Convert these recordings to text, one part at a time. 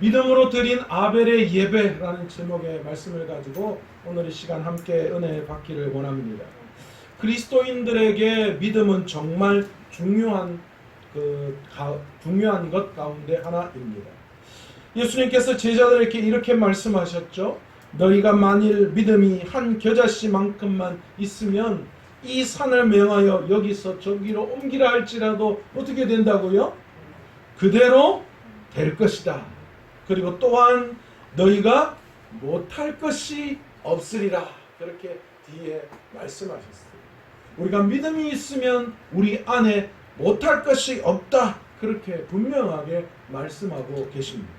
믿음으로 드린 아벨의 예배라는 제목의 말씀을 가지고 오늘 이 시간 함께 은혜 받기를 원합니다. 그리스도인들에게 믿음은 정말 중요한 것 가운데 하나입니다. 예수님께서 제자들에게 이렇게 말씀하셨죠. 너희가 만일 믿음이 한 겨자씨만큼만 있으면 이 산을 명하여 여기서 저기로 옮기라 할지라도 어떻게 된다고요? 그대로 될 것이다. 그리고 또한 너희가 못할 것이 없으리라. 그렇게 뒤에 말씀하셨어요. 우리가 믿음이 있으면 우리 안에 못할 것이 없다. 그렇게 분명하게 말씀하고 계십니다.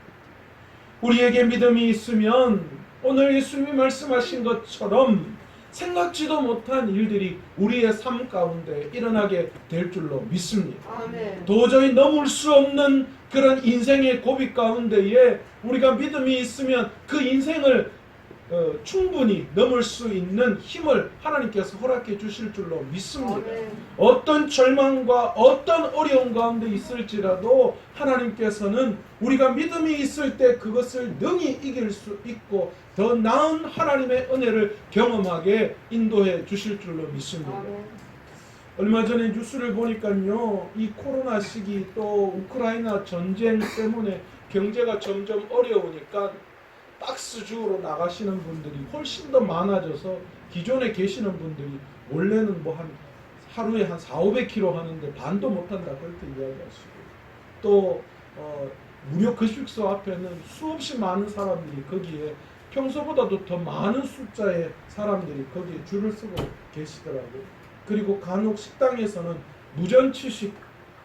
우리에게 믿음이 있으면 오늘 예수님이 말씀하신 것처럼 생각지도 못한 일들이 우리의 삶 가운데 일어나게 될 줄로 믿습니다. 아멘. 도저히 넘을 수 없는 그런 인생의 고비 가운데에 우리가 믿음이 있으면 그 인생을 충분히 넘을 수 있는 힘을 하나님께서 허락해 주실 줄로 믿습니다. 아멘. 어떤 절망과 어떤 어려움 가운데 있을지라도 하나님께서는 우리가 믿음이 있을 때 그것을 능히 이길 수 있고 더 나은 하나님의 은혜를 경험하게 인도해 주실 줄로 믿습니다. 아멘. 얼마 전에 뉴스를 보니까요, 이 코로나 시기 또 우크라이나 전쟁 때문에 경제가 점점 어려우니까 박스 주우러 나가시는 분들이 훨씬 더 많아져서 기존에 계시는 분들이 원래는 뭐 한 하루에 한 400~500kg 하는데 반도 못한다 그렇게 이야기하시고 또 무료 급식소 앞에는 수없이 많은 사람들이 거기에 평소보다도 더 많은 숫자의 사람들이 거기에 줄을 서고 계시더라고요. 그리고 간혹 식당에서는 무전취식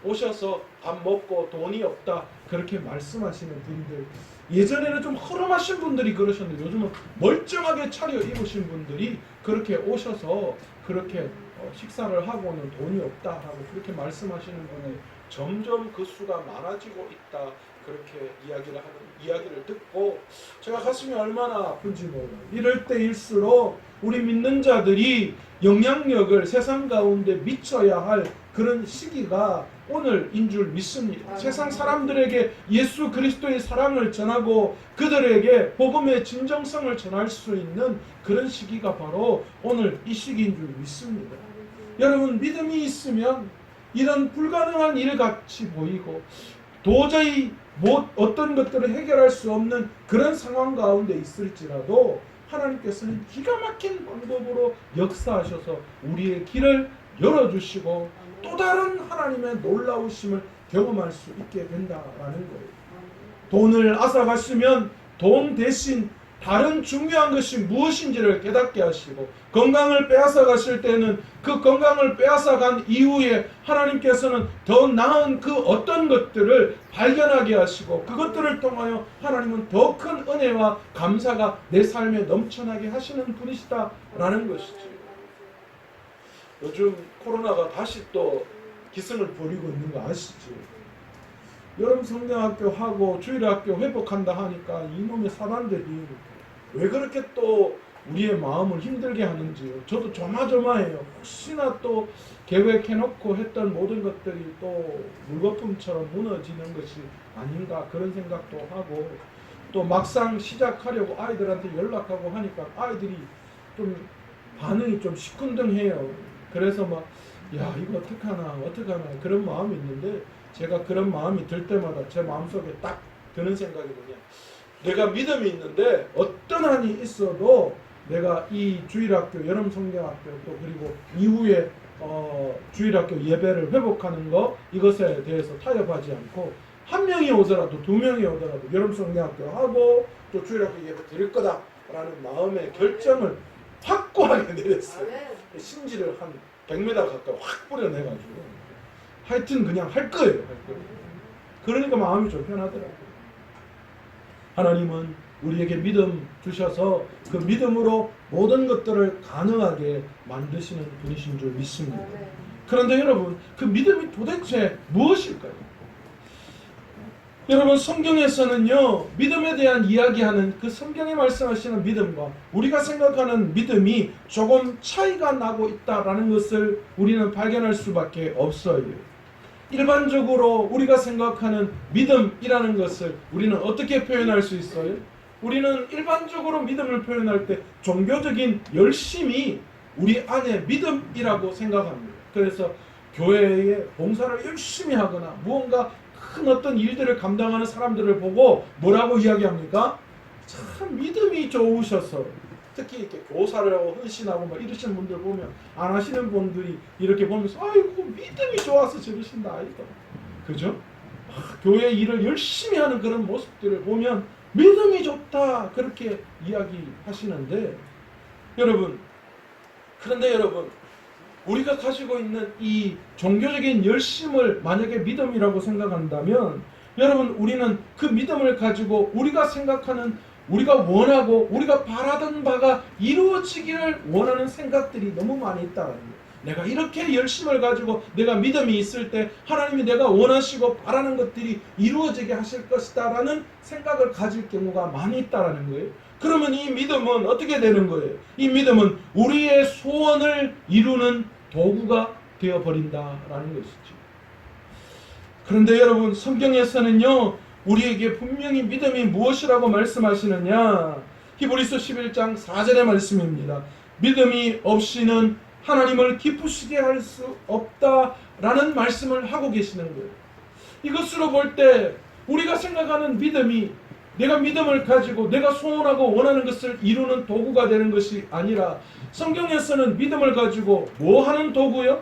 오셔서 밥 먹고 돈이 없다 그렇게 말씀하시는 분들, 예전에는 좀 허름하신 분들이 그러셨는데 요즘은 멀쩡하게 차려 입으신 분들이 그렇게 오셔서 그렇게 식사를 하고는 돈이 없다 하고 그렇게 말씀하시는 분이 점점 그 수가 많아지고 있다 그렇게 이야기를 듣고 제가 가슴이 얼마나 아픈지 몰라요. 이럴 때일수록 우리 믿는 자들이 영향력을 세상 가운데 미쳐야 할 그런 시기가 오늘인 줄 믿습니다. 세상 사람들에게 예수 그리스도의 사랑을 전하고 그들에게 복음의 진정성을 전할 수 있는 그런 시기가 바로 오늘 이 시기인 줄 믿습니다. 여러분, 믿음이 있으면 이런 불가능한 일같이 보이고 도저히 어떤 것들을 해결할 수 없는 그런 상황 가운데 있을지라도 하나님께서는 기가 막힌 방법으로 역사하셔서 우리의 길을 열어주시고 또 다른 하나님의 놀라우심을 경험할 수 있게 된다라는 거예요. 돈을 앗아갔으면 돈 대신 다른 중요한 것이 무엇인지를 깨닫게 하시고, 건강을 빼앗아 가실 때는 그 건강을 빼앗아 간 이후에 하나님께서는 더 나은 그 어떤 것들을 발견하게 하시고 그것들을 통하여 하나님은 더 큰 은혜와 감사가 내 삶에 넘쳐나게 하시는 분이시다라는 것이지. 요즘 코로나가 다시 또 기승을 부리고 있는 거 아시지? 여름 성경학교 하고 주일학교 회복한다 하니까 이놈의 사단들이 왜 그렇게 또 우리의 마음을 힘들게 하는지요. 저도 조마조마해요. 혹시나 또 계획해놓고 했던 모든 것들이 또 물거품처럼 무너지는 것이 아닌가 그런 생각도 하고, 또 막상 시작하려고 아이들한테 연락하고 하니까 아이들이 좀 반응이 좀 시큰둥해요. 그래서 막 야 이거 어떡하나 그런 마음이 있는데, 제가 그런 마음이 들 때마다 제 마음속에 딱 드는 생각이 뭐냐, 내가 믿음이 있는데 어떤 한이 있어도 내가 이 주일학교 여름 성경학교 또 그리고 이후에 주일학교 예배를 회복하는 거, 이것에 대해서 타협하지 않고 한 명이 오더라도 두 명이 오더라도 여름 성경학교 하고 또 주일학교 예배 드릴 거다라는 마음의 결정을 확고하게 내렸어요. 심지를 한 100m 가까이 확 뿌려내가지고 하여튼 그냥 할 거예요. 그러니까 마음이 좀 편하더라고요. 하나님은 우리에게 믿음 주셔서 그 믿음으로 모든 것들을 가능하게 만드시는 분이신 줄 믿습니다. 그런데 여러분, 그 믿음이 도대체 무엇일까요? 여러분, 성경에서는요, 믿음에 대한 이야기하는 그 성경에 말씀하시는 믿음과 우리가 생각하는 믿음이 조금 차이가 나고 있다라는 것을 우리는 발견할 수밖에 없어요. 일반적으로 우리가 생각하는 믿음이라는 것을 우리는 어떻게 표현할 수 있어요? 우리는 일반적으로 믿음을 표현할 때 종교적인 열심이 우리 안에 믿음이라고 생각합니다. 그래서 교회에 봉사를 열심히 하거나 무언가 큰 어떤 일들을 감당하는 사람들을 보고 뭐라고 이야기합니까? 참 믿음이 좋으셔서, 특히 이렇게 교사를 하고 헌신하고 막 이러시는 분들 보면 안 하시는 분들이 이렇게 보면서 아이고 믿음이 좋아서 저러신다 아이가, 그죠? 교회 일을 열심히 하는 그런 모습들을 보면 믿음이 좋다 그렇게 이야기하시는데, 그런데 여러분 우리가 가지고 있는 이 종교적인 열심을 만약에 믿음이라고 생각한다면, 여러분 우리는 그 믿음을 가지고 우리가 생각하는, 우리가 원하고 우리가 바라던 바가 이루어지기를 원하는 생각들이 너무 많이 있다는 거예요. 내가 이렇게 열심을 가지고 내가 믿음이 있을 때 하나님이 내가 원하시고 바라는 것들이 이루어지게 하실 것이다 라는 생각을 가질 경우가 많이 있다는 거예요. 그러면 이 믿음은 어떻게 되는 거예요? 이 믿음은 우리의 소원을 이루는 도구가 되어버린다라는 것이죠. 그런데 여러분 성경에서는요 우리에게 분명히 믿음이 무엇이라고 말씀하시느냐, 히브리서 11장 4절의 말씀입니다. 믿음이 없이는 하나님을 기쁘시게 할 수 없다라는 말씀을 하고 계시는 거예요. 이것으로 볼 때 우리가 생각하는 믿음이 내가 믿음을 가지고 내가 소원하고 원하는 것을 이루는 도구가 되는 것이 아니라, 성경에서는 믿음을 가지고 뭐 하는 도구요?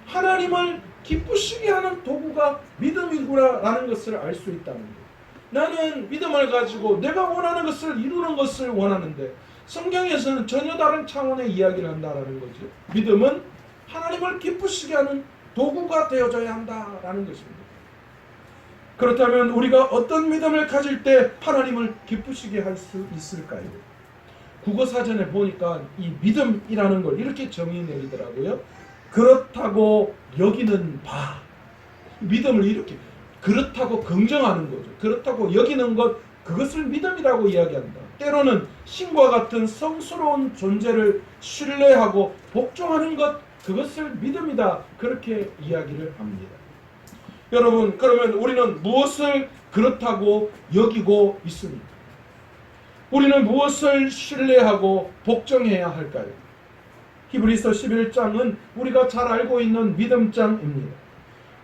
하나님을 기쁘시게 하는 도구가 믿음이구나라는 것을 알 수 있다는 거예요. 나는 믿음을 가지고 내가 원하는 것을 이루는 것을 원하는데, 성경에서는 전혀 다른 차원의 이야기를 한다라는 거죠. 믿음은 하나님을 기쁘시게 하는 도구가 되어져야 한다라는 것입니다. 그렇다면 우리가 어떤 믿음을 가질 때 하나님을 기쁘시게 할 수 있을까요? 국어사전에 보니까 이 믿음이라는 걸 이렇게 정의 내리더라고요. 그렇다고 여기는 바. 믿음을 이렇게 그렇다고 긍정하는 거죠. 그렇다고 여기는 것, 그것을 믿음이라고 이야기한다. 때로는 신과 같은 성스러운 존재를 신뢰하고 복종하는 것, 그것을 믿음이다. 그렇게 이야기를 합니다. 여러분, 그러면 우리는 무엇을 그렇다고 여기고 있습니까? 우리는 무엇을 신뢰하고 복종해야 할까요? 히브리서 11장은 우리가 잘 알고 있는 믿음장입니다.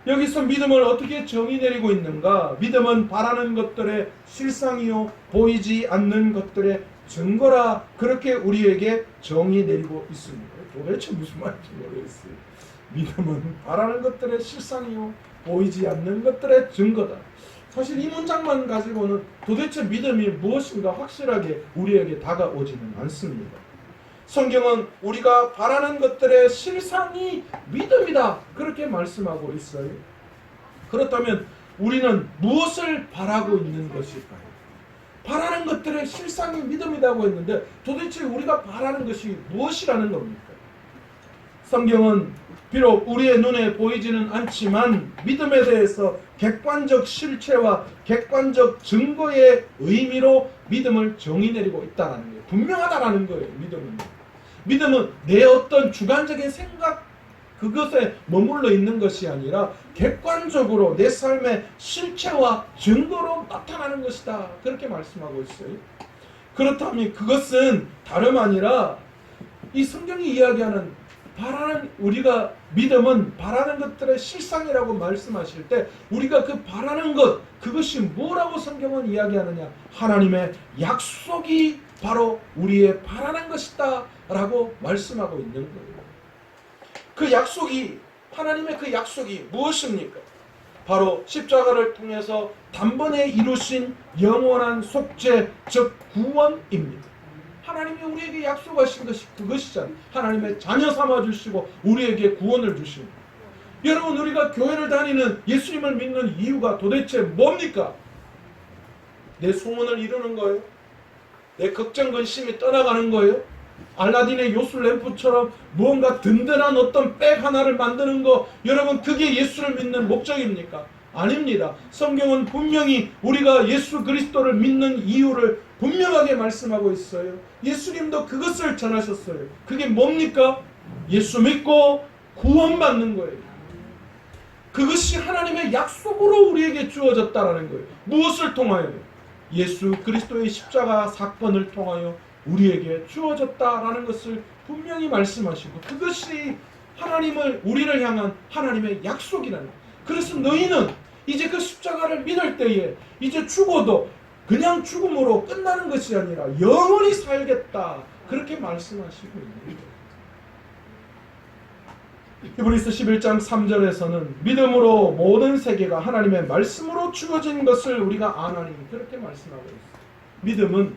여기서 믿음을 어떻게 정의 내리고 있는가? 믿음은 바라는 것들의 실상이요 보이지 않는 것들의 증거라, 그렇게 우리에게 정의 내리고 있습니다. 도대체 무슨 말인지 모르겠어요. 믿음은 바라는 것들의 실상이요 보이지 않는 것들의 증거다. 사실 이 문장만 가지고는 도대체 믿음이 무엇인가 확실하게 우리에게 다가오지는 않습니다. 성경은 우리가 바라는 것들의 실상이 믿음이다 그렇게 말씀하고 있어요. 그렇다면 우리는 무엇을 바라고 있는 것일까요? 바라는 것들의 실상이 믿음이라고 했는데 도대체 우리가 바라는 것이 무엇이라는 겁니까? 성경은 비록 우리의 눈에 보이지는 않지만 믿음에 대해서 객관적 실체와 객관적 증거의 의미로 믿음을 정의 내리고 있다는 거예요. 분명하다라는 거예요. 믿음은 내 어떤 주관적인 생각 그것에 머물러 있는 것이 아니라 객관적으로 내 삶의 실체와 증거로 나타나는 것이다. 그렇게 말씀하고 있어요. 그렇다면 그것은 다름 아니라 이 성경이 이야기하는 우리가 믿음은 바라는 것들의 실상이라고 말씀하실 때 우리가 그 바라는 것, 그것이 뭐라고 성경은 이야기하느냐? 하나님의 약속이 바로 우리의 바라는 것이다 라고 말씀하고 있는 거예요. 그 약속이, 하나님의 그 약속이 무엇입니까? 바로 십자가를 통해서 단번에 이루신 영원한 속죄, 즉 구원입니다. 하나님이 우리에게 약속하신 것이 그것이잖아요. 하나님의 자녀 삼아주시고 우리에게 구원을 주시고. 여러분, 우리가 교회를 다니는, 예수님을 믿는 이유가 도대체 뭡니까? 내 소원을 이루는 거예요? 내 걱정 근심이 떠나가는 거예요? 알라딘의 요술 램프처럼 무언가 든든한 어떤 백 하나를 만드는 거, 여러분 그게 예수를 믿는 목적입니까? 아닙니다. 성경은 분명히 우리가 예수 그리스도를 믿는 이유를 분명하게 말씀하고 있어요. 예수님도 그것을 전하셨어요. 그게 뭡니까? 예수 믿고 구원받는 거예요. 그것이 하나님의 약속으로 우리에게 주어졌다라는 거예요. 무엇을 통하여? 예수 그리스도의 십자가 사건을 통하여 우리에게 주어졌다라는 것을 분명히 말씀하시고, 그것이 우리를 향한 하나님의 약속이라는 거예요. 그래서 너희는 이제 그 십자가를 믿을 때에 이제 죽어도 그냥 죽음으로 끝나는 것이 아니라 영원히 살겠다, 그렇게 말씀하시고 있는 거예요. 히브리서 11장 3절에서는 믿음으로 모든 세계가 하나님의 말씀으로 주어진 것을 우리가 아나니, 그렇게 말씀하고 있습니다. 믿음은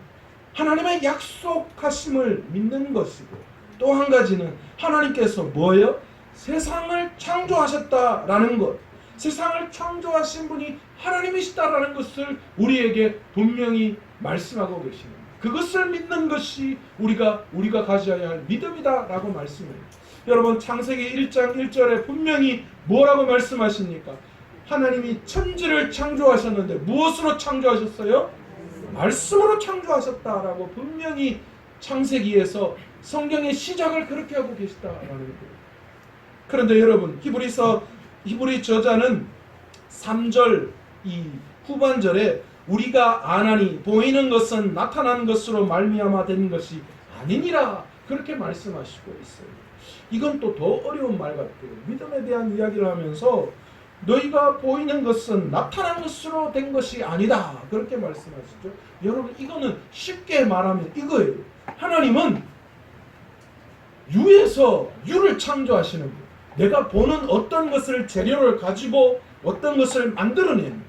하나님의 약속하심을 믿는 것이고, 또 한 가지는 하나님께서 뭐예요? 세상을 창조하셨다라는 것, 세상을 창조하신 분이 하나님이시다라는 것을 우리에게 분명히 말씀하고 계십니다. 그것을 믿는 것이 우리가 가져야 할 믿음이다라고 말씀해요. 여러분, 창세기 1장 1절에 분명히 뭐라고 말씀하십니까? 하나님이 천지를 창조하셨는데 무엇으로 창조하셨어요? 말씀으로 창조하셨다라고 분명히 창세기에서 성경의 시작을 그렇게 하고 계시다라는 거예요. 그런데 여러분, 히브리 저자는 3절 이 후반절에 우리가 아나니 보이는 것은 나타난 것으로 말미암아 된 것이 아니니라, 그렇게 말씀하시고 있어요. 이건 또 더 어려운 말 같아요. 믿음에 대한 이야기를 하면서 너희가 보이는 것은 나타난 것으로 된 것이 아니다, 그렇게 말씀하시죠. 여러분, 이거는 쉽게 말하면 이거예요. 하나님은 유에서 유를 창조하시는 거예요. 내가 보는 어떤 것을 재료를 가지고 어떤 것을 만들어내는,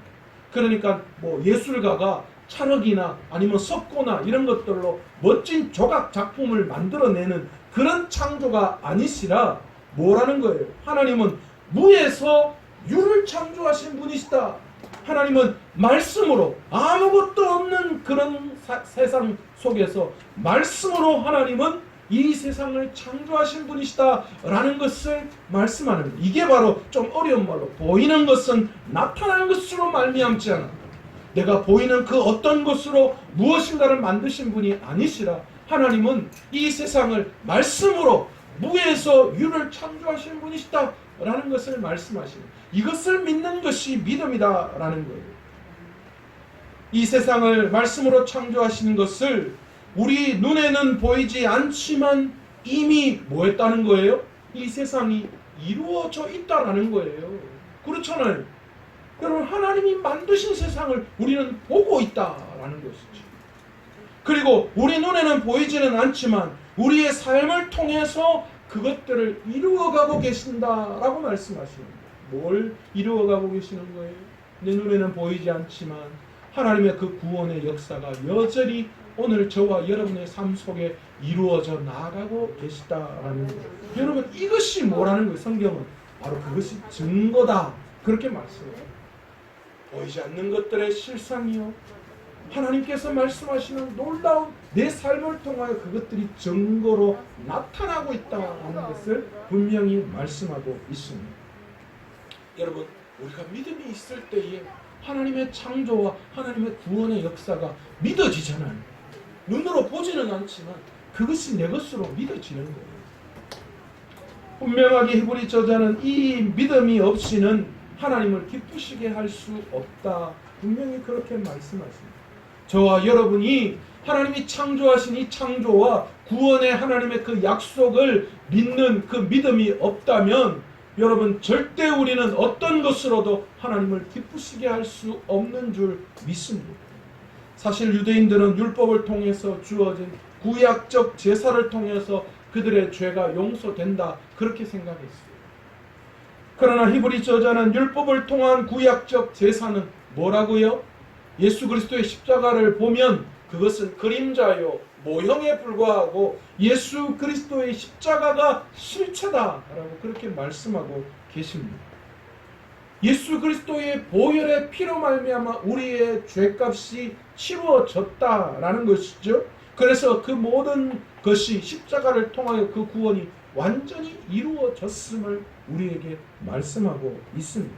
그러니까 뭐 예술가가 찰흙이나 아니면 석고나 이런 것들로 멋진 조각 작품을 만들어내는 그런 창조가 아니시라 뭐라는 거예요? 하나님은 무에서 유를 창조하신 분이시다. 하나님은 말씀으로, 아무것도 없는 그런 세상 속에서 말씀으로 하나님은 이 세상을 창조하신 분이시다라는 것을 말씀하는 거예요. 이게 바로 좀 어려운 말로 보이는 것은 나타난 것으로 말미암지 않아. 내가 보이는 그 어떤 것으로 무엇인가를 만드신 분이 아니시라 하나님은 이 세상을 말씀으로 무에서 유를 창조하신 분이시다라는 것을 말씀하시는, 이것을 믿는 것이 믿음이다라는 거예요. 이 세상을 말씀으로 창조하신 것을 우리 눈에는 보이지 않지만 이미 뭐 했다는 거예요? 이 세상이 이루어져 있다라는 거예요. 그렇잖아요. 여러분, 하나님이 만드신 세상을 우리는 보고 있다라는 것이죠. 그리고 우리 눈에는 보이지는 않지만 우리의 삶을 통해서 그것들을 이루어가고 계신다라고 말씀하시는 거예요. 뭘 이루어가고 계시는 거예요? 내 눈에는 보이지 않지만 하나님의 그 구원의 역사가 여전히 오늘 저와 여러분의 삶 속에 이루어져 나가고 계시다라는 거예요. 여러분, 이것이 뭐라는 거예요? 성경은 바로 그것이 증거다, 그렇게 말씀해요. 보이지 않는 것들의 실상이요, 하나님께서 말씀하시는 놀라운 내 삶을 통하여 그것들이 증거로 나타나고 있다는 것을 분명히 말씀하고 있습니다. 여러분, 우리가 믿음이 있을 때에 하나님의 창조와 하나님의 구원의 역사가 믿어지잖아요. 눈으로 보지는 않지만 그것이 내 것으로 믿어지는 거예요. 분명하게 히브리 저자는 이 믿음이 없이는 하나님을 기쁘시게 할 수 없다, 분명히 그렇게 말씀하십니다. 저와 여러분이 하나님이 창조하신 이 창조와 구원의 하나님의 그 약속을 믿는 그 믿음이 없다면 여러분, 절대 우리는 어떤 것으로도 하나님을 기쁘시게 할 수 없는 줄 믿습니다. 사실 유대인들은 율법을 통해서 주어진 구약적 제사를 통해서 그들의 죄가 용서된다, 그렇게 생각했어요. 그러나 히브리 저자는 율법을 통한 구약적 제사는 뭐라고요? 예수 그리스도의 십자가를 보면 그것은 그림자요, 모형에 불과하고 예수 그리스도의 십자가가 실체다라고 그렇게 말씀하고 계십니다. 예수 그리스도의 보혈의 피로 말미암아 우리의 죄값이 치루어졌다라는 것이죠. 그래서 그 모든 것이 십자가를 통하여 그 구원이 완전히 이루어졌음을 우리에게 말씀하고 있습니다.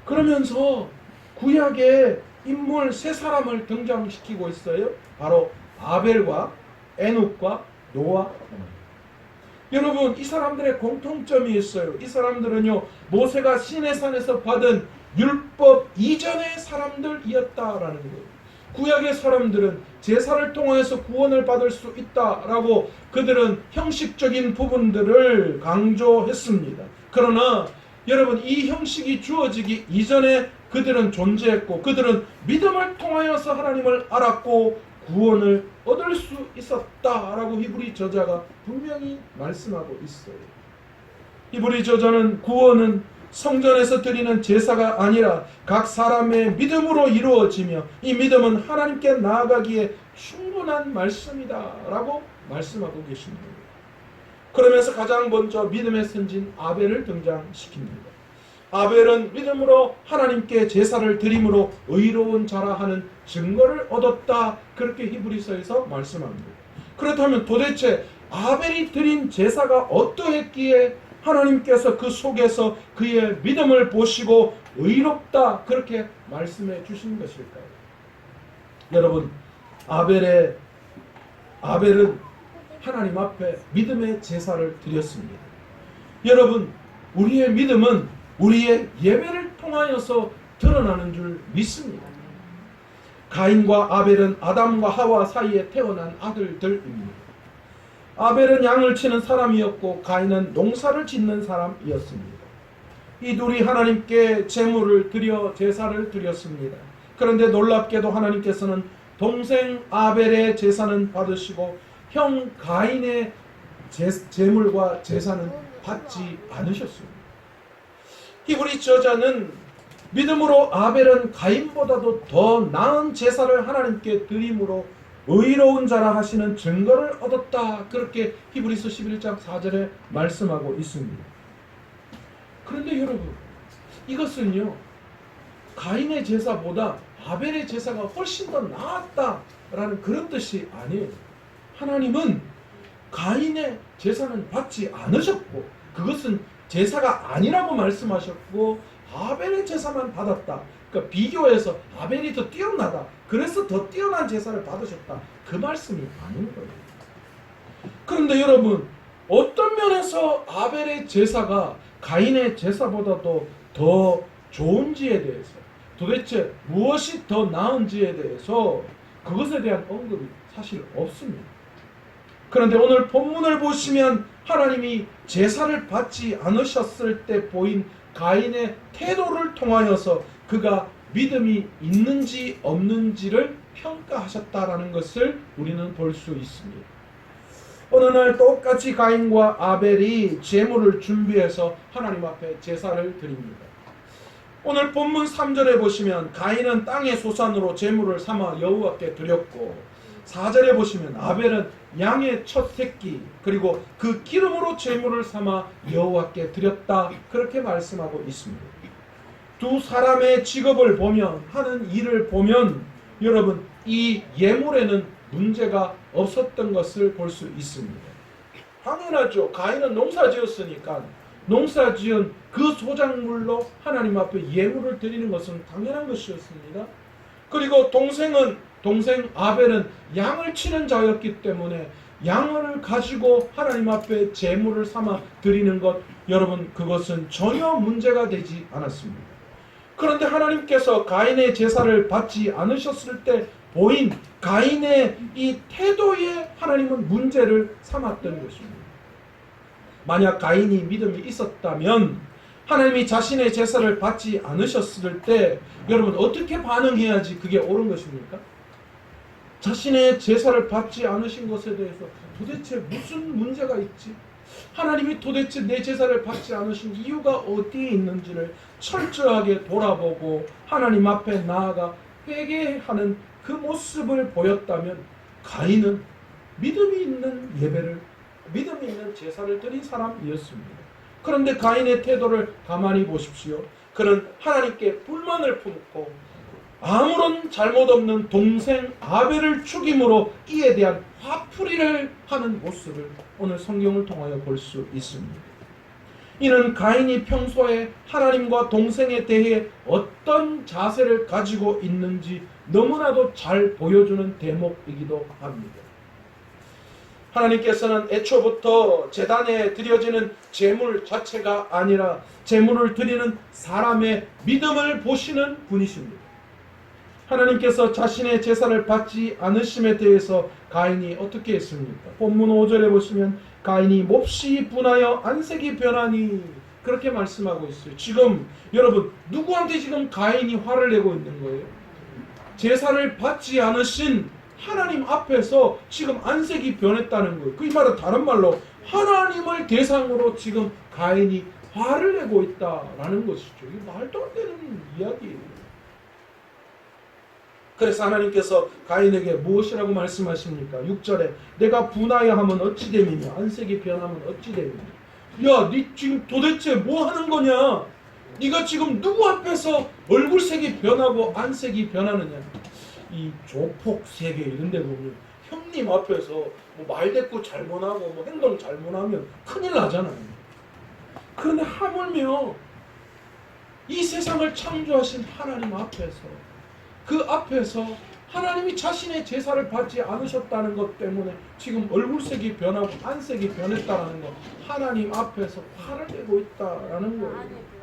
그러면서 구약의 인물 세 사람을 등장시키고 있어요. 바로 아벨과 에녹과 노아. 여러분, 이 사람들의 공통점이 있어요. 이 사람들은요, 모세가 시내산에서 받은 율법 이전의 사람들이었다라는 거예요. 구약의 사람들은 제사를 통해서 구원을 받을 수 있다라고 그들은 형식적인 부분들을 강조했습니다. 그러나 여러분, 이 형식이 주어지기 이전에 그들은 존재했고, 그들은 믿음을 통하여서 하나님을 알았고 구원을 얻을 수 있었다라고 히브리 저자가 분명히 말씀하고 있어요. 히브리 저자는 구원은 성전에서 드리는 제사가 아니라 각 사람의 믿음으로 이루어지며, 이 믿음은 하나님께 나아가기에 충분한 말씀이다라고 말씀하고 계십니다. 그러면서 가장 먼저 믿음의 선진 아벨을 등장시킵니다. 아벨은 믿음으로 하나님께 제사를 드림으로 의로운 자라 하는 증거를 얻었다, 그렇게 히브리서에서 말씀합니다. 그렇다면 도대체 아벨이 드린 제사가 어떠했기에 하나님께서 그 속에서 그의 믿음을 보시고 의롭다, 그렇게 말씀해 주신 것일까요? 여러분, 아벨은 하나님 앞에 믿음의 제사를 드렸습니다. 여러분, 우리의 믿음은 우리의 예배를 통하여서 드러나는 줄 믿습니다. 가인과 아벨은 아담과 하와 사이에 태어난 아들들입니다. 아벨은 양을 치는 사람이었고 가인은 농사를 짓는 사람이었습니다. 이 둘이 하나님께 제물을 드려 제사를 드렸습니다. 그런데 놀랍게도 하나님께서는 동생 아벨의 제사는 받으시고 형 가인의 제물과 제사는 받지 않으셨습니다. 히브리 저자는 믿음으로 아벨은 가인보다도 더 나은 제사를 하나님께 드림으로 의로운 자라 하시는 증거를 얻었다, 그렇게 히브리서 11장 4절에 말씀하고 있습니다. 그런데 여러분, 이것은요, 가인의 제사보다 아벨의 제사가 훨씬 더 나았다라는 그런 뜻이 아니에요. 하나님은 가인의 제사는 받지 않으셨고 그것은 제사가 아니라고 말씀하셨고 아벨의 제사만 받았다. 그러니까 비교해서 아벨이 더 뛰어나다, 그래서 더 뛰어난 제사를 받으셨다, 그 말씀이 아닌 거예요. 그런데 여러분, 어떤 면에서 아벨의 제사가 가인의 제사보다도 더 좋은지에 대해서, 도대체 무엇이 더 나은지에 대해서 그것에 대한 언급이 사실 없습니다. 그런데 오늘 본문을 보시면 하나님이 제사를 받지 않으셨을 때 보인 가인의 태도를 통하여서 그가 믿음이 있는지 없는지를 평가하셨다라는 것을 우리는 볼 수 있습니다. 어느 날 똑같이 가인과 아벨이 제물을 준비해서 하나님 앞에 제사를 드립니다. 오늘 본문 3절에 보시면 가인은 땅의 소산으로 제물을 삼아 여호와께 드렸고, 4절에 보시면 아벨은 양의 첫 새끼 그리고 그 기름으로 제물을 삼아 여호와께 드렸다, 그렇게 말씀하고 있습니다. 두 사람의 직업을 보면, 하는 일을 보면 여러분, 이 예물에는 문제가 없었던 것을 볼 수 있습니다. 당연하죠. 가인은 농사지었으니까 농사지은 그 소작물로 하나님 앞에 예물을 드리는 것은 당연한 것이었습니다. 그리고 동생 아벨은 양을 치는 자였기 때문에 양을 가지고 하나님 앞에 제물을 삼아 드리는 것, 여러분, 그것은 전혀 문제가 되지 않았습니다. 그런데 하나님께서 가인의 제사를 받지 않으셨을 때 보인 가인의 이 태도에 하나님은 문제를 삼았던 것입니다. 만약 가인이 믿음이 있었다면 하나님이 자신의 제사를 받지 않으셨을 때 여러분 어떻게 반응해야지 그게 옳은 것입니까? 자신의 제사를 받지 않으신 것에 대해서 도대체 무슨 문제가 있지? 하나님이 도대체 내 제사를 받지 않으신 이유가 어디에 있는지를 철저하게 돌아보고 하나님 앞에 나아가 회개하는 그 모습을 보였다면 가인은 믿음이 있는 예배를, 믿음이 있는 제사를 드린 사람이었습니다. 그런데 가인의 태도를 가만히 보십시오. 그는 하나님께 불만을 품고 아무런 잘못 없는 동생 아벨을 죽임으로 이에 대한 화풀이를 하는 모습을 오늘 성경을 통하여 볼 수 있습니다. 이는 가인이 평소에 하나님과 동생에 대해 어떤 자세를 가지고 있는지 너무나도 잘 보여주는 대목이기도 합니다. 하나님께서는 애초부터 제단에 드려지는 제물 자체가 아니라 제물을 드리는 사람의 믿음을 보시는 분이십니다. 하나님께서 자신의 제사를 받지 않으심에 대해서 가인이 어떻게 했습니까? 본문 5절에 보시면 가인이 몹시 분하여 안색이 변하니 그렇게 말씀하고 있어요. 지금 여러분 누구한테 지금 가인이 화를 내고 있는 거예요? 제사를 받지 않으신 하나님 앞에서 지금 안색이 변했다는 거예요. 그 말은 다른 말로 하나님을 대상으로 지금 가인이 화를 내고 있다라는 것이죠. 이게 말도 안 되는 이야기예요. 그래서 하나님께서 가인에게 무엇이라고 말씀하십니까? 6절에 내가 분하여 하면 어찌 됨이며 안색이 변하면 어찌 됨이며. 야, 니 지금 도대체 뭐 하는 거냐? 네가 지금 누구 앞에서 얼굴색이 변하고 안색이 변하느냐? 이 조폭 세계 이런 데 보면 형님 앞에서 뭐 말대꾸 잘못하고 뭐 행동 잘못하면 큰일 나잖아요. 그런데 하물며 이 세상을 창조하신 하나님 앞에서 그 앞에서 하나님이 자신의 제사를 받지 않으셨다는 것 때문에 지금 얼굴색이 변하고 안색이 변했다는 것, 하나님 앞에서 화를 내고 있다라는 거예요.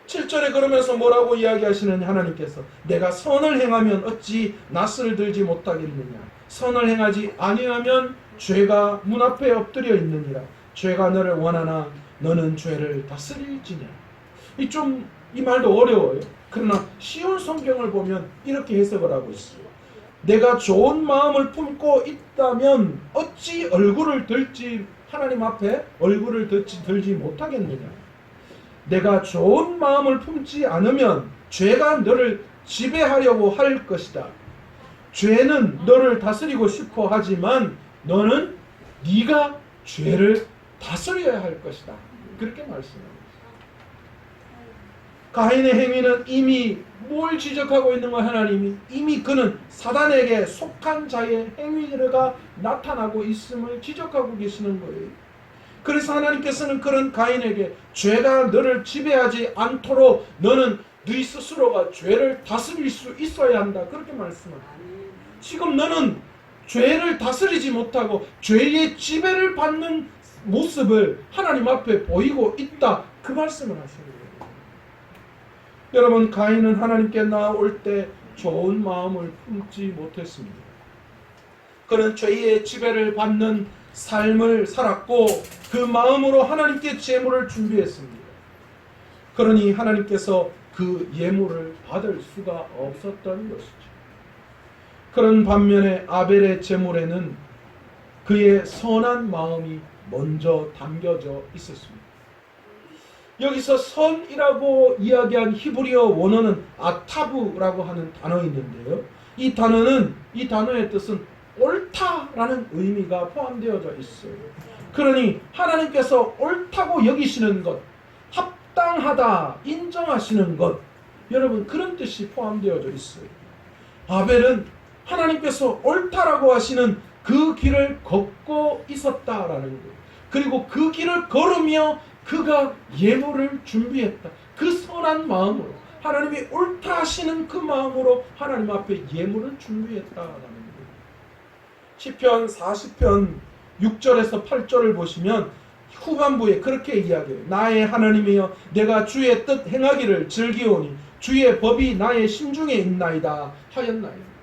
7절에 그러면서 뭐라고 이야기하시느냐? 하나님께서 내가 선을 행하면 어찌 낯을 들지 못하겠느냐? 선을 행하지 아니하면 죄가 문 앞에 엎드려 있느니라. 죄가 너를 원하나 너는 죄를 다스릴지냐. 이 말도 어려워요. 그러나 쉬운 성경을 보면 이렇게 해석을 하고 있어요. 내가 좋은 마음을 품고 있다면 어찌 얼굴을 들지, 하나님 앞에 얼굴을 들지 못하겠느냐. 내가 좋은 마음을 품지 않으면 죄가 너를 지배하려고 할 것이다. 죄는 너를 다스리고 싶어 하지만 너는 네가 죄를 다스려야 할 것이다. 그렇게 말씀합니다. 가인의 행위는 이미 뭘 지적하고 있는 거야? 하나님이 이미 그는 사단에게 속한 자의 행위가 나타나고 있음을 지적하고 계시는 거예요. 그래서 하나님께서는 그런 가인에게 죄가 너를 지배하지 않도록 너는 네 스스로가 죄를 다스릴 수 있어야 한다. 그렇게 말씀합니다. 지금 너는 죄를 다스리지 못하고 죄의 지배를 받는 모습을 하나님 앞에 보이고 있다. 그 말씀을 하시는 거예요. 여러분, 가인은 하나님께 나올 때 좋은 마음을 품지 못했습니다. 그는 죄의 지배를 받는 삶을 살았고 그 마음으로 하나님께 제물을 준비했습니다. 그러니 하나님께서 그 예물을 받을 수가 없었던 것이죠. 그런 반면에 아벨의 제물에는 그의 선한 마음이 먼저 담겨져 있었습니다. 여기서 선이라고 이야기한 히브리어 원어는 아타브라고 하는 단어가 있는데요. 이 단어의 뜻은 옳다라는 의미가 포함되어져 있어요. 그러니 하나님께서 옳다고 여기시는 것, 합당하다 인정하시는 것, 여러분 그런 뜻이 포함되어져 있어요. 아벨은 하나님께서 옳다라고 하시는 그 길을 걷고 있었다라는 거예요. 그리고 그 길을 걸으며 그가 예물을 준비했다. 그 선한 마음으로 하나님이 옳다 하시는 그 마음으로 하나님 앞에 예물을 준비했다라는 거예요. 시편 40편 6절에서 8절을 보시면 후반부에 그렇게 이야기해요. 나의 하나님이여 내가 주의 뜻 행하기를 즐기오니 주의 법이 나의 심중에 있나이다 하였나이다.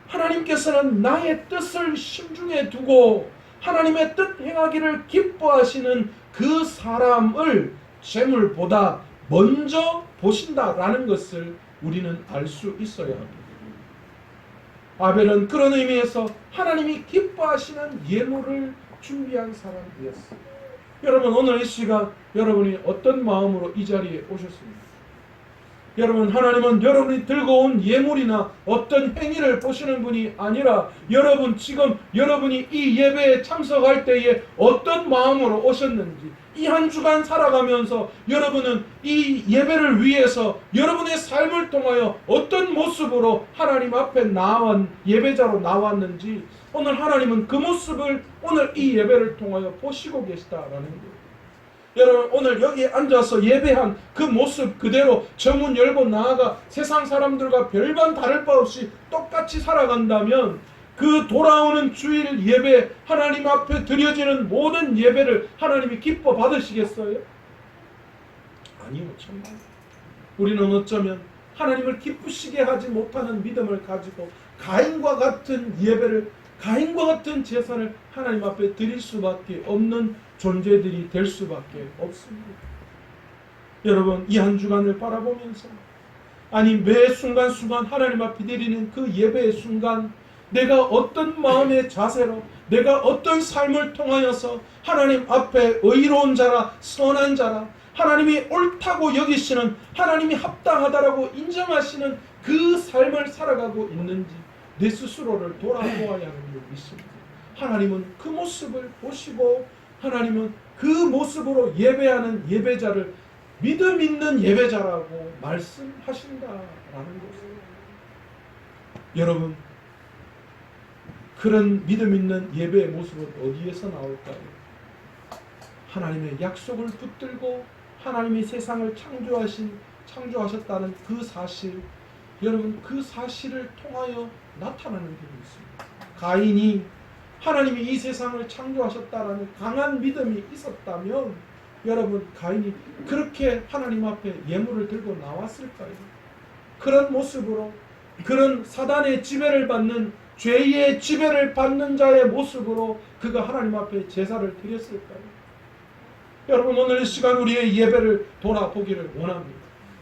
하나님께서는 나의 뜻을 심중에 두고 하나님의 뜻 행하기를 기뻐하시는 그 사람을 재물보다 먼저 보신다라는 것을 우리는 알 수 있어야 합니다. 아벨은 그런 의미에서 하나님이 기뻐하시는 예물을 준비한 사람이었습니다. 여러분, 오늘 이 시간 여러분이 어떤 마음으로 이 자리에 오셨습니까? 여러분, 하나님은 여러분이 들고 온 예물이나 어떤 행위를 보시는 분이 아니라 지금 여러분이 이 예배에 참석할 때에 어떤 마음으로 오셨는지, 이 한 주간 살아가면서 여러분은 이 예배를 위해서 여러분의 삶을 통하여 어떤 모습으로 하나님 앞에 예배자로 나왔는지, 오늘 하나님은 그 모습을 오늘 이 예배를 통하여 보시고 계시다라는 거예요. 여러분, 오늘 여기에 앉아서 예배한 그 모습 그대로 정문 열고 나아가 세상 사람들과 별반 다를 바 없이 똑같이 살아간다면 그 돌아오는 주일 예배, 하나님 앞에 드려지는 모든 예배를 하나님이 기뻐 받으시겠어요? 아니요, 정말. 우리는 어쩌면 하나님을 기쁘시게 하지 못하는 믿음을 가지고 가인과 같은 예배를, 가인과 같은 제사를 하나님 앞에 드릴 수밖에 없는 존재들이 될 수밖에 없습니다. 여러분, 이 한 주간을 바라보면서, 아니 매 순간순간 하나님 앞에 드리는 그 예배의 순간, 내가 어떤 마음의 자세로, 내가 어떤 삶을 통하여서 하나님 앞에 의로운 자라, 선한 자라, 하나님이 옳다고 여기시는, 하나님이 합당하다라고 인정하시는 그 삶을 살아가고 있는지 내 스스로를 돌아보아야 하는 줄 믿습니다. 하나님은 그 모습을 보시고 하나님은 그 모습으로 예배하는 예배자를 믿음 있는 예배자라고 말씀하신다라는 것입니다. 여러분, 그런 믿음 있는 예배의 모습은 어디에서 나올까요? 하나님의 약속을 붙들고 하나님이 세상을 창조하셨다는 그 사실, 여러분, 그 사실을 통하여 나타나는 게 있습니다. 가인이 하나님이 이 세상을 창조하셨다라는 강한 믿음이 있었다면, 여러분, 가인이 그렇게 하나님 앞에 예물을 들고 나왔을까요? 그런 모습으로, 그런 사단의 지배를 받는, 죄의 지배를 받는 자의 모습으로 그가 하나님 앞에 제사를 드렸을까요? 여러분, 오늘 이 시간 우리의 예배를 돌아보기를 원합니다.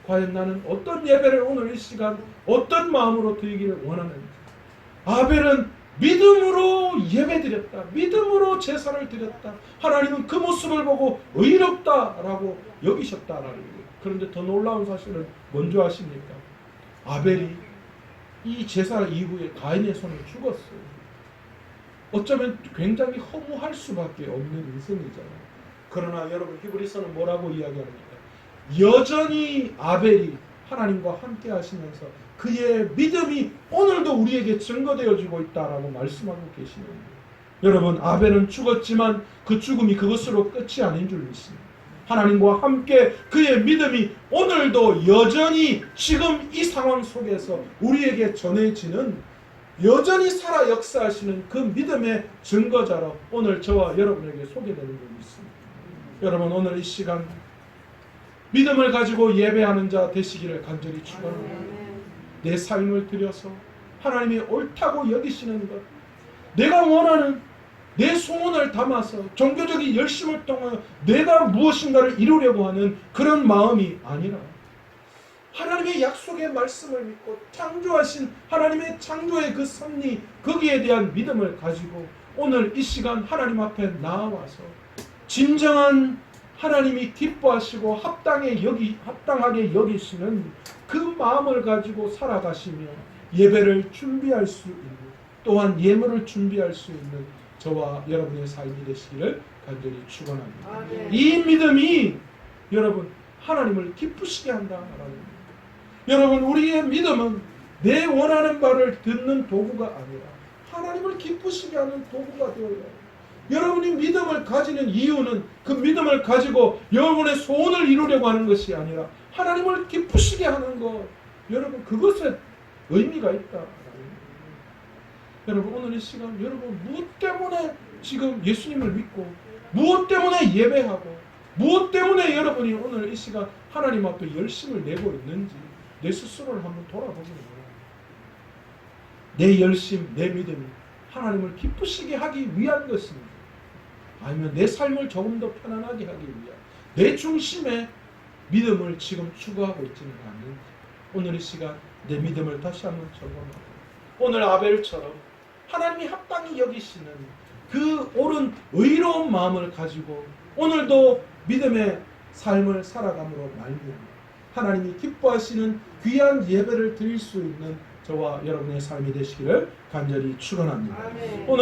과연 나는 어떤 예배를 오늘 이 시간 어떤 마음으로 드리기를 원하는지. 아벨은 믿음으로 예배드렸다, 믿음으로 제사를 드렸다. 하나님은 그 모습을 보고 의롭다라고 여기셨다라는 거예요. 그런데 더 놀라운 사실은 뭔지 아십니까? 아벨이 이 제사 이후에 가인의 손에 죽었어요. 어쩌면 굉장히 허무할 수밖에 없는 인생이잖아요. 그러나 여러분, 히브리서는 뭐라고 이야기합니까? 여전히 아벨이 하나님과 함께 하시면서 그의 믿음이 오늘도 우리에게 증거되어지고 있다라고 말씀하고 계시는 거예요. 여러분, 아벨은 죽었지만 그 죽음이 그것으로 끝이 아닌 줄 믿습니다. 하나님과 함께 그의 믿음이 오늘도 여전히 지금 이 상황 속에서 우리에게 전해지는, 여전히 살아 역사하시는 그 믿음의 증거자로 오늘 저와 여러분에게 소개되는 줄 믿습니다. 여러분, 오늘 이 시간 믿음을 가지고 예배하는 자 되시기를 간절히 축원합니다. 내 삶을 들여서 하나님이 옳다고 여기시는 것, 내가 원하는 내 소원을 담아서 종교적인 열심을 통하여 내가 무엇인가를 이루려고 하는 그런 마음이 아니라 하나님의 약속의 말씀을 믿고 창조하신 하나님의 창조의 그 섭리, 거기에 대한 믿음을 가지고 오늘 이 시간 하나님 앞에 나와서 진정한 하나님이 기뻐하시고 합당하게 여기시는 그 마음을 가지고 살아가시며 예배를 준비할 수 있는, 또한 예물을 준비할 수 있는 저와 여러분의 삶이 되시기를 간절히 축원합니다. 이 믿음이 여러분 하나님을 기쁘시게 한다라는 겁니다. 여러분, 우리의 믿음은 내 원하는 바를 듣는 도구가 아니라 하나님을 기쁘시게 하는 도구가 되어야 해요. 여러분이 믿음을 가지는 이유는 그 믿음을 가지고 여러분의 소원을 이루려고 하는 것이 아니라 하나님을 기쁘시게 하는 것, 여러분 그것에 의미가 있다. 여러분, 오늘 이 시간 여러분 무엇 때문에 지금 예수님을 믿고 무엇 때문에 예배하고 무엇 때문에 여러분이 오늘 이 시간 하나님 앞에 열심을 내고 있는지 내 스스로를 한번 돌아보기를 바랍니다. 내 열심, 내 믿음이 하나님을 기쁘시게 하기 위한 것입니다. 아니면 내 삶을 조금 더 편안하게 하기 위한 내 중심의 믿음을 지금 추구하고 있지는 않는지 오늘 이 시간 내 믿음을 다시 한번 점검하고 오늘 아벨처럼 하나님이 합당히 여기시는 그 옳은 의로운 마음을 가지고 오늘도 믿음의 삶을 살아감으로 말미암아 하나님이 기뻐하시는 귀한 예배를 드릴 수 있는 저와 여러분의 삶이 되시기를 간절히 축원합니다. 오늘